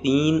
3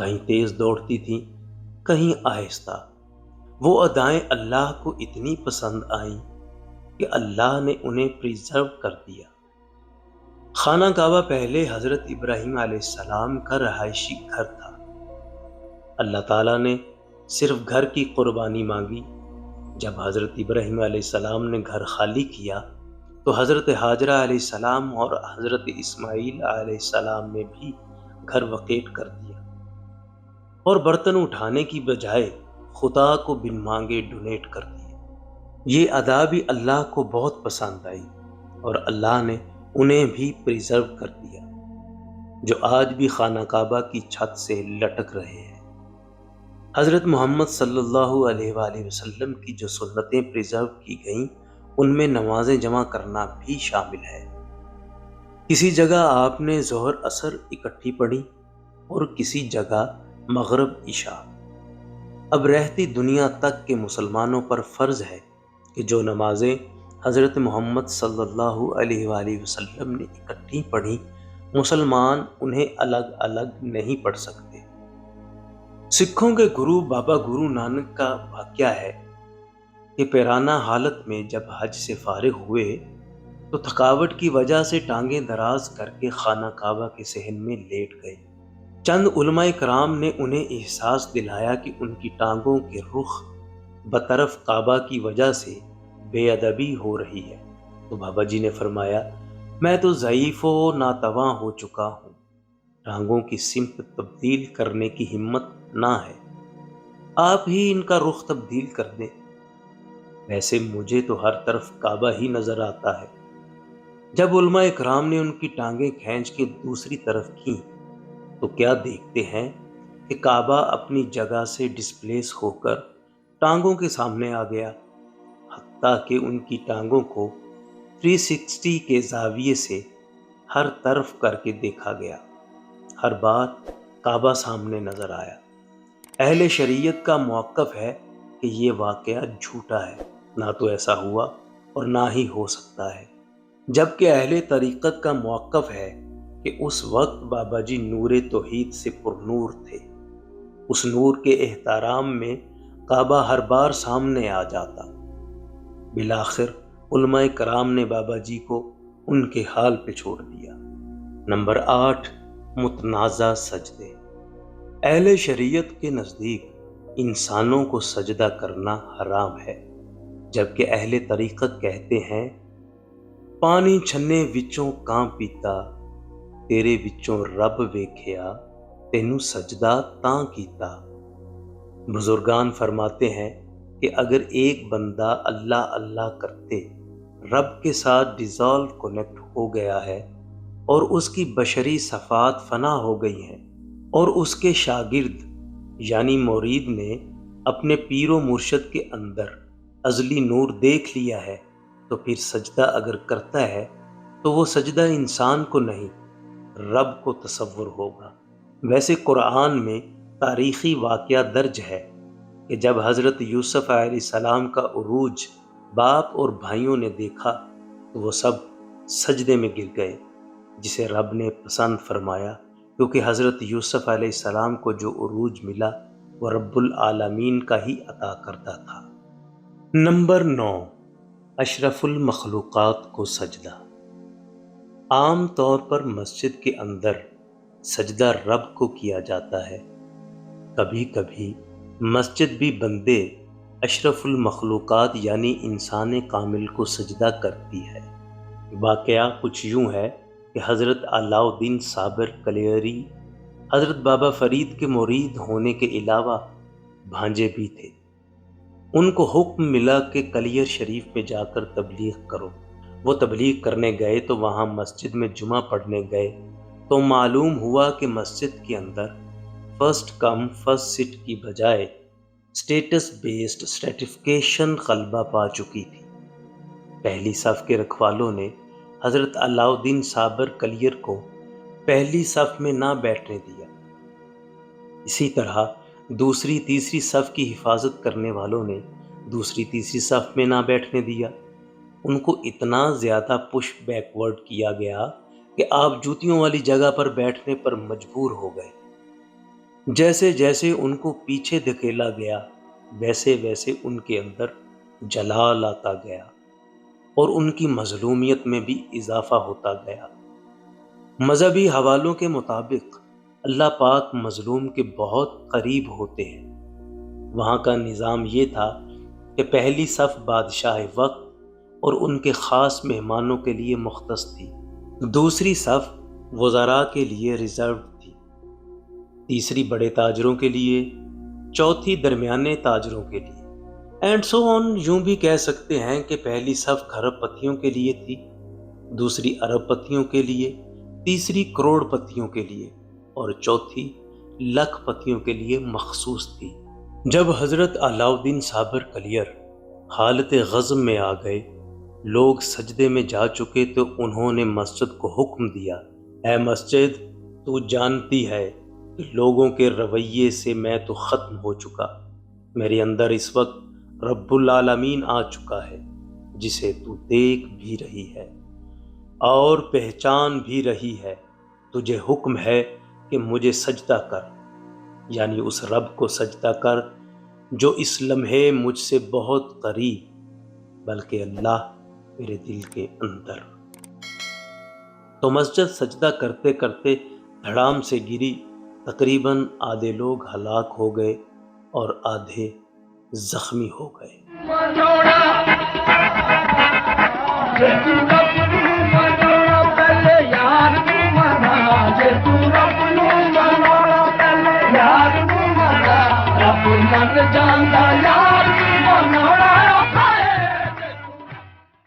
کہیں تیز دوڑتی تھیں، کہیں آہستہ۔ وہ ادائیں اللہ کو اتنی پسند آئیں کہ اللہ نے انہیں پریزرو کر دیا۔ خانہ کعبہ پہلے حضرت ابراہیم علیہ السلام کا رہائشی گھر تھا۔ اللہ تعالیٰ نے صرف گھر کی قربانی مانگی۔ جب حضرت ابراہیم علیہ السلام نے گھر خالی کیا تو حضرت ہاجرہ علیہ السلام اور حضرت اسماعیل علیہ السلام نے بھی گھر وقیٹ کر دیا اور برتن اٹھانے کی بجائے خدا کو بن مانگے ڈونیٹ کر دیے۔ یہ ادا بھی اللہ کو بہت پسند آئی اور اللہ نے انہیں بھی پریزرو کر دیا، جو آج بھی خانہ کعبہ کی چھت سے لٹک رہے ہیں۔ حضرت محمد صلی اللہ علیہ وآلہ وسلم کی جو سنتیں پریزرو کی گئیں ان میں نمازیں جمع کرنا بھی شامل ہے۔ کسی جگہ آپ نے ظہر عصر اکٹھی پڑھی اور کسی جگہ مغرب عشاء۔ اب رہتی دنیا تک کے مسلمانوں پر فرض ہے کہ جو نمازیں حضرت محمد صلی اللہ علیہ وآلہ وسلم نے اکٹھی پڑھی، مسلمان انہیں الگ الگ نہیں پڑھ سکتے۔ سکھوں کے گرو بابا گرو نانک کا واقعہ ہے کہ پیرانہ حالت میں جب حج سے فارغ ہوئے تو تھکاوٹ کی وجہ سے ٹانگیں دراز کر کے خانہ کعبہ کے صحن میں لیٹ گئے۔ چند علماء کرام نے انہیں احساس دلایا کہ ان کی ٹانگوں کے رخ بطرف کعبہ کی وجہ سے بے ادبی ہو رہی ہے، تو بابا جی نے فرمایا، میں تو ضعیف و ناتواں ہو چکا ہوں، ٹانگوں کی سمت تبدیل کرنے کی ہمت نہ ہے، آپ ہی ان کا رخ تبدیل کر دیں۔ ویسے مجھے تو ہر طرف کعبہ ہی نظر آتا ہے۔ جب علماء اکرام نے ان کی ٹانگیں کھینچ کے دوسری طرف کیں تو کیا دیکھتے ہیں کہ کعبہ اپنی جگہ سے ڈسپلیس ہو کر ٹانگوں کے سامنے آ گیا، حتیٰ کہ ان کی ٹانگوں کو 360 کے زاویے سے ہر طرف کر کے دیکھا گیا۔ ہر بات کعبہ سامنے نظر آیا۔ اہل شریعت کا موقف ہے کہ یہ واقعہ جھوٹا ہے، نہ تو ایسا ہوا اور نہ ہی ہو سکتا ہے، جبکہ اہل طریقت کا موقف ہے کہ اس وقت بابا جی نور توحید سے پر نور تھے۔ اس نور کے احترام میں کعبہ ہر بار سامنے آ جاتا۔ بالآخر علماء کرام نے بابا جی کو ان کے حال پہ چھوڑ دیا۔ نمبر 8، متنازع سجدے۔ اہل شریعت کے نزدیک انسانوں کو سجدہ کرنا حرام ہے، جبکہ اہل طریقت کہتے ہیں، پانی چھنے وچوں کاں پیتا، تیرے وچوں رب ویکھیا، تینوں سجدہ تاں کیتا۔ بزرگان فرماتے ہیں کہ اگر ایک بندہ اللہ اللہ کرتے رب کے ساتھ ڈیزالو کنیکٹ ہو گیا ہے اور اس کی بشری صفات فنا ہو گئی ہیں اور اس کے شاگرد یعنی مرید نے اپنے پیر و مرشد کے اندر ازلی نور دیکھ لیا ہے، تو پھر سجدہ اگر کرتا ہے تو وہ سجدہ انسان کو نہیں رب کو تصور ہوگا۔ ویسے قرآن میں تاریخی واقعہ درج ہے کہ جب حضرت یوسف علیہ السلام کا عروج باپ اور بھائیوں نے دیکھا تو وہ سب سجدے میں گر گئے، جسے رب نے پسند فرمایا، کیونکہ حضرت یوسف علیہ السلام کو جو عروج ملا وہ رب العالمین کا ہی عطا کرتا تھا۔ نمبر 9، اشرف المخلوقات کو سجدہ۔ عام طور پر مسجد کے اندر سجدہ رب کو کیا جاتا ہے۔ کبھی کبھی مسجد بھی بندے اشرف المخلوقات یعنی انسان کامل کو سجدہ کرتی ہے۔ واقعہ کچھ یوں ہے کہ حضرت علاء الدین صابر کلیری حضرت بابا فرید کے مرید ہونے کے علاوہ بھانجے بھی تھے۔ ان کو حکم ملا کہ کلیر شریف میں جا کر تبلیغ کرو۔ وہ تبلیغ کرنے گئے تو وہاں مسجد میں جمعہ پڑھنے گئے تو معلوم ہوا کہ مسجد کے اندر فرسٹ کم فرسٹ سٹ کی بجائے سٹیٹس بیسڈ سرٹیفکیشن غلبہ پا چکی تھی۔ پہلی صف کے رکھوالوں نے حضرت علاء الدین صابر کلیر کو پہلی صف میں نہ بیٹھنے دیا۔ اسی طرح دوسری تیسری صف کی حفاظت کرنے والوں نے دوسری تیسری صف میں نہ بیٹھنے دیا۔ ان کو اتنا زیادہ پش بیکورڈ کیا گیا کہ آپ جوتیوں والی جگہ پر بیٹھنے پر مجبور ہو گئے۔ جیسے جیسے ان کو پیچھے دھکیلا گیا ویسے ویسے ان کے اندر جلال آتا گیا اور ان کی مظلومیت میں بھی اضافہ ہوتا گیا۔ مذہبی حوالوں کے مطابق اللہ پاک مظلوم کے بہت قریب ہوتے ہیں۔ وہاں کا نظام یہ تھا کہ پہلی صف بادشاہ وقت اور ان کے خاص مہمانوں کے لیے مختص تھی، دوسری صف وزراء کے لیے ریزرو تھی، تیسری بڑے تاجروں کے لیے، چوتھی درمیانے تاجروں کے لیے، اینڈ سو آن۔ یوں بھی کہہ سکتے ہیں کہ پہلی صف کھرب پتیوں کے لیے تھی، دوسری ارب پتیوں کے لیے، تیسری کروڑ پتیوں کے لیے اور چوتھی لکھ پتیوں کے لیے مخصوص تھی۔ جب حضرت علاء الدین صابر کلیر حالت غضب میں آ گئے، لوگ سجدے میں جا چکے تو انہوں نے مسجد کو حکم دیا، اے مسجد، تو جانتی ہے کہ لوگوں کے رویے سے میں تو ختم ہو چکا، میرے اندر اس وقت رب العالمین آ چکا ہے جسے تو دیکھ بھی رہی ہے اور پہچان بھی رہی ہے، تجھے حکم ہے کہ مجھے سجدہ کر، یعنی اس رب کو سجدہ کر جو اس لمحے مجھ سے بہت قریب، بلکہ اللہ میرے دل کے اندر۔ تو مسجد سجدہ کرتے کرتے دھڑام سے گری، تقریباً آدھے لوگ ہلاک ہو گئے اور آدھے زخمی ہو گئے۔